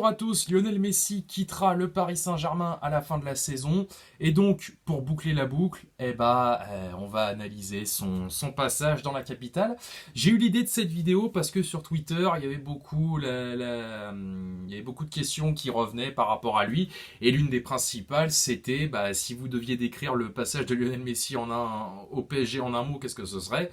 Bonjour à tous, Lionel Messi quittera le Paris Saint-Germain à la fin de la saison. Et donc, pour boucler la boucle, on va analyser son passage dans la capitale. J'ai eu l'idée de cette vidéo parce que sur Twitter, il y avait beaucoup, il y avait beaucoup de questions qui revenaient par rapport à lui. Et l'une des principales, c'était si vous deviez décrire le passage de Lionel Messi au PSG en un mot, qu'est-ce que ce serait?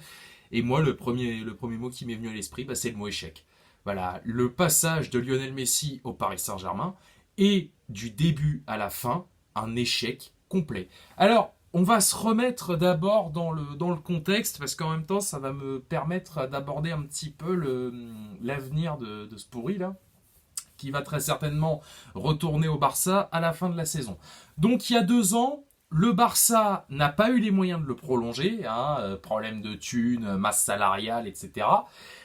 Et moi, le premier mot qui m'est venu à l'esprit, c'est le mot échec. Voilà, le passage de Lionel Messi au Paris Saint-Germain est du début à la fin un échec complet. Alors, on va se remettre d'abord dans le contexte parce qu'en même temps, ça va me permettre d'aborder un petit peu l'avenir de ce pourri là, qui va très certainement retourner au Barça à la fin de la saison. Donc, il y a 2 ans, le Barça n'a pas eu les moyens de le prolonger, problème de thunes, masse salariale, etc.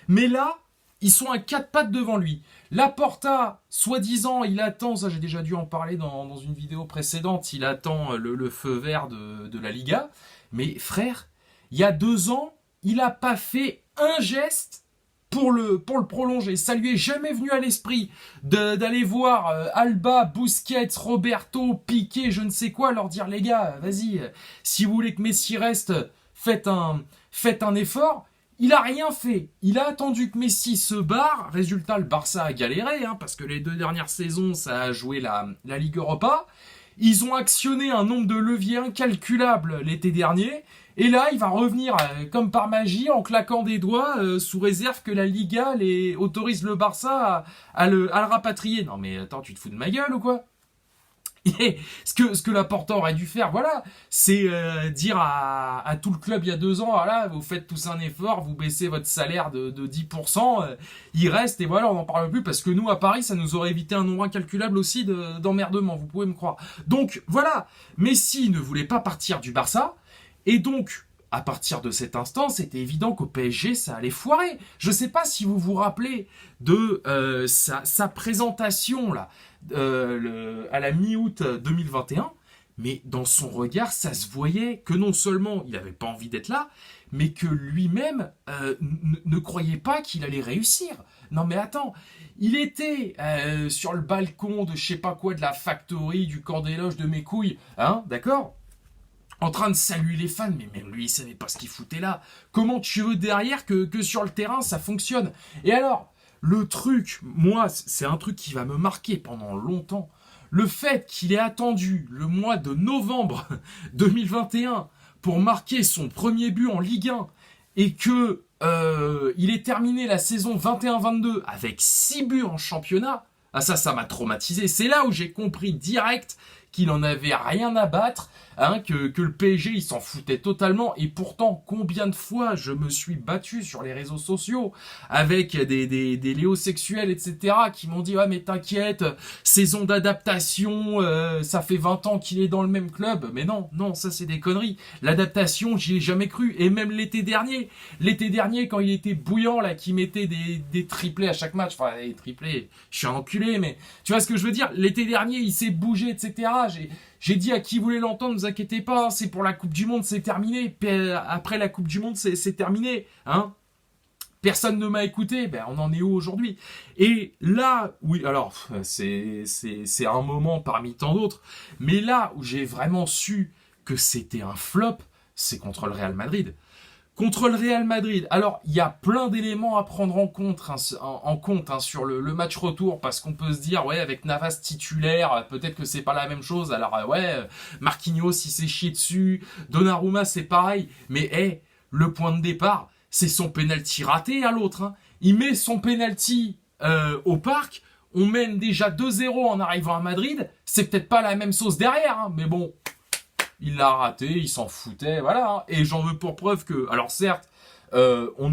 Mais là, ils sont à 4 pattes devant lui. Laporta, soi-disant, il attend, ça j'ai déjà dû en parler dans une vidéo précédente, il attend le feu vert de la Liga. Mais frère, il y a 2 ans, il n'a pas fait un geste pour le prolonger. Ça lui est jamais venu à l'esprit d'aller voir Alba, Busquets, Roberto, Piqué, je ne sais quoi, leur dire les gars, vas-y, si vous voulez que Messi reste, faites un effort. Il a rien fait. Il a attendu que Messi se barre. Résultat, le Barça a galéré, parce que les 2 dernières saisons, ça a joué la Ligue Europa. Ils ont actionné un nombre de leviers incalculables l'été dernier. Et là, il va revenir comme par magie en claquant des doigts sous réserve que la Liga autorise le Barça à le rapatrier. Non mais attends, tu te fous de ma gueule ou quoi? Et ce que Laporta aurait dû faire, voilà, c'est dire à tout le club il y a 2 ans, voilà, vous faites tous un effort, vous baissez votre salaire de 10%, il reste, et voilà, on n'en parle plus, parce que nous, à Paris, ça nous aurait évité un nombre incalculable aussi d'emmerdements, vous pouvez me croire. Donc, voilà, Messi ne voulait pas partir du Barça, et donc, à partir de cet instant, c'était évident qu'au PSG, ça allait foirer. Je ne sais pas si vous vous rappelez de sa présentation là, à la mi-août 2021, mais dans son regard, ça se voyait que non seulement il n'avait pas envie d'être là, mais que lui-même ne croyait pas qu'il allait réussir. Non mais attends, il était sur le balcon de je sais pas quoi, de la factory, du camp des loges de mes couilles, d'accord, en train de saluer les fans, mais même lui, il savait pas ce qu'il foutait là. Comment tu veux derrière que sur le terrain, ça fonctionne? Et alors, le truc, moi, c'est un truc qui va me marquer pendant longtemps. Le fait qu'il ait attendu le mois de novembre 2021 pour marquer son premier but en Ligue 1 et que il ait terminé la saison 21-22 avec 6 buts en championnat, ça m'a traumatisé. C'est là où j'ai compris direct qu'il en avait rien à battre, que le PSG il s'en foutait totalement. Et pourtant, combien de fois je me suis battu sur les réseaux sociaux avec des léosexuels, etc., qui m'ont dit mais t'inquiète, saison d'adaptation, ça fait 20 ans qu'il est dans le même club. Mais non, ça c'est des conneries. L'adaptation, j'y ai jamais cru. Et même l'été dernier, quand il était bouillant là, qui mettait des triplés à chaque match, enfin les triplés, je suis un enculé, mais tu vois ce que je veux dire. L'été dernier, il s'est bougé, etc. J'ai dit à qui voulait l'entendre, ne vous inquiétez pas, c'est pour la Coupe du Monde, c'est terminé. Après la Coupe du Monde, c'est terminé. Personne ne m'a écouté, on en est où aujourd'hui? Et là, oui, alors, c'est un moment parmi tant d'autres, mais là où j'ai vraiment su que c'était un flop, c'est contre le Real Madrid. Contre le Real Madrid, alors il y a plein d'éléments à prendre en compte, sur le match retour, parce qu'on peut se dire, avec Navas titulaire, peut-être que c'est pas la même chose. Alors Marquinhos il s'est chié dessus, Donnarumma c'est pareil, mais le point de départ, c'est son penalty raté à l'autre. Il met son penalty au parc, on mène déjà 2-0 en arrivant à Madrid, c'est peut-être pas la même sauce derrière, mais bon... Il l'a raté, il s'en foutait, voilà. Et j'en veux pour preuve que, alors certes, on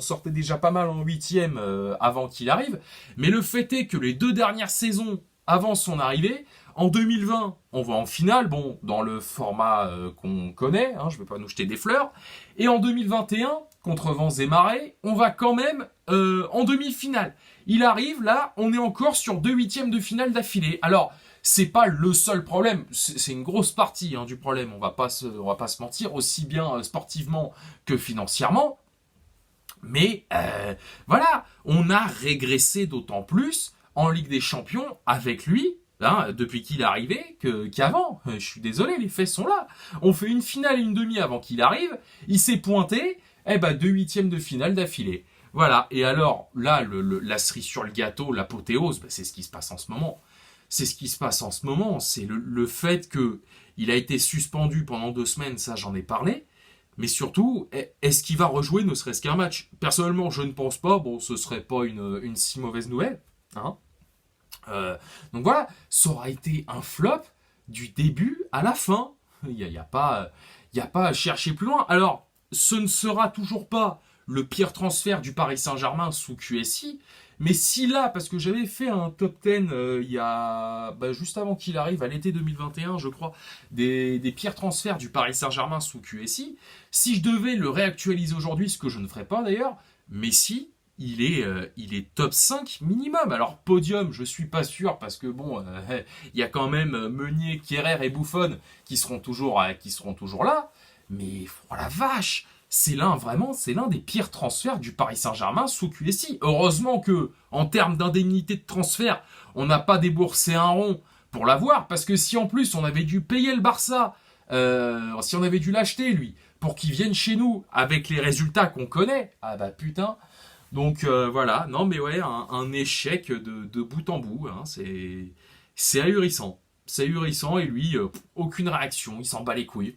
sortait déjà pas mal en 8e avant qu'il arrive, mais le fait est que les 2 dernières saisons avant son arrivée, en 2020, on va en finale, bon, dans le format qu'on connaît, je ne vais pas nous jeter des fleurs, et en 2021, contre vents et marées, on va quand même en demi-finale. Il arrive, là, on est encore sur 2 huitièmes de finale d'affilée. Alors, c'est pas le seul problème, c'est une grosse partie du problème, on va pas se mentir, aussi bien sportivement que financièrement. Mais voilà, on a régressé d'autant plus en Ligue des Champions avec lui, hein, depuis qu'il est arrivé, qu'avant. Je suis désolé, les faits sont là. On fait une finale et une demi avant qu'il arrive, il s'est pointé, 2 huitièmes de finale d'affilée. Voilà, et alors là, la cerise sur le gâteau, l'apothéose, c'est ce qui se passe en ce moment. C'est ce qui se passe en ce moment, c'est le fait que il a été suspendu pendant 2 semaines, ça j'en ai parlé, mais surtout, est-ce qu'il va rejouer ne serait-ce qu'un match? Personnellement, je ne pense pas, bon, ce serait pas une si mauvaise nouvelle, hein. Donc voilà, ça aura été un flop du début à la fin. Il y a pas à chercher plus loin. Alors, ce ne sera toujours pas le pire transfert du Paris Saint-Germain sous QSI, mais si là, parce que j'avais fait un top 10 il y a juste avant qu'il arrive, à l'été 2021, je crois, des pires transferts du Paris Saint-Germain sous QSI, si je devais le réactualiser aujourd'hui, ce que je ne ferai pas d'ailleurs, Messi, il est top 5 minimum. Alors podium, je suis pas sûr parce que bon, il y a quand même Meunier, Kehrer et Buffon qui seront toujours là. Mais oh la vache, c'est l'un des pires transferts du Paris Saint-Germain sous QSI. Heureusement que en termes d'indemnité de transfert, on n'a pas déboursé un rond pour l'avoir parce que si en plus on avait dû payer le Barça, si on avait dû l'acheter lui pour qu'il vienne chez nous avec les résultats qu'on connaît, ah bah putain. Donc voilà, non mais ouais, un échec de bout en bout, hein, c'est ahurissant. C'est ahurissant et lui, aucune réaction, il s'en bat les couilles.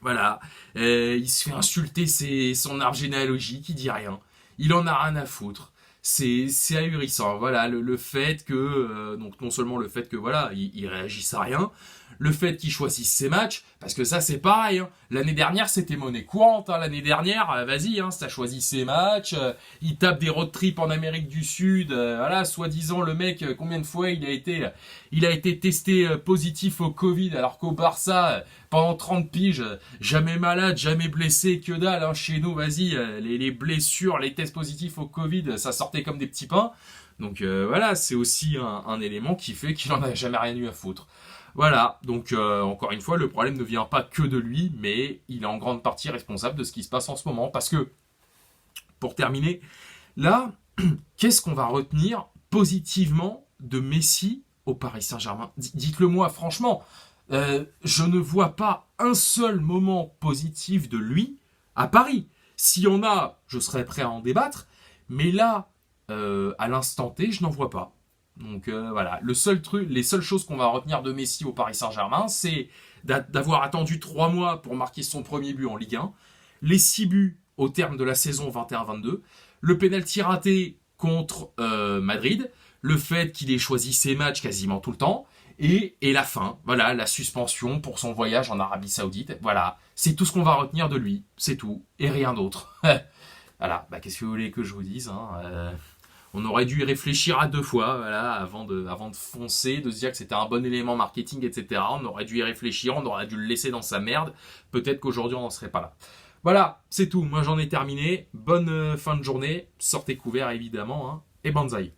Voilà, il se fait insulter son arbre généalogique, il dit rien. Il en a rien à foutre. C'est ahurissant. Voilà, le fait que, donc non seulement le fait que voilà, il réagisse à rien, le fait qu'il choisisse ses matchs, parce que ça c'est pareil, hein. L'année dernière c'était monnaie courante, hein. L'année dernière, vas-y, hein, ça choisit ses matchs, il tape des road trips en Amérique du Sud, voilà, soi-disant le mec, combien de fois il a été testé positif au Covid, alors qu'au Barça, pendant 30 piges, jamais malade, jamais blessé, que dalle, hein. Chez nous, vas-y, les blessures, les tests positifs au Covid, ça sortait comme des petits pains. Donc voilà, c'est aussi un élément qui fait qu'il en a jamais rien eu à foutre. Voilà, donc encore une fois, le problème ne vient pas que de lui, mais il est en grande partie responsable de ce qui se passe en ce moment. Parce que, pour terminer, là, qu'est-ce qu'on va retenir positivement de Messi au Paris Saint-Germain? Dites-le moi franchement, je ne vois pas un seul moment positif de lui à Paris. S'il y en a, je serais prêt à en débattre, mais là, à l'instant T, je n'en vois pas. Donc voilà, les seules choses qu'on va retenir de Messi au Paris Saint-Germain, c'est d'avoir attendu 3 mois pour marquer son premier but en Ligue 1, les 6 buts au terme de la saison 21-22, le pénalty raté contre Madrid, le fait qu'il ait choisi ses matchs quasiment tout le temps, et la fin, voilà, la suspension pour son voyage en Arabie Saoudite. Voilà, c'est tout ce qu'on va retenir de lui, c'est tout, et rien d'autre. Voilà, qu'est-ce que vous voulez que je vous dise, hein, on aurait dû y réfléchir à 2 fois, voilà, avant de foncer, de se dire que c'était un bon élément marketing, etc. On aurait dû y réfléchir, on aurait dû le laisser dans sa merde. Peut-être qu'aujourd'hui, on n'en serait pas là. Voilà, c'est tout. Moi, j'en ai terminé. Bonne fin de journée. Sortez couverts, évidemment, hein, et banzai.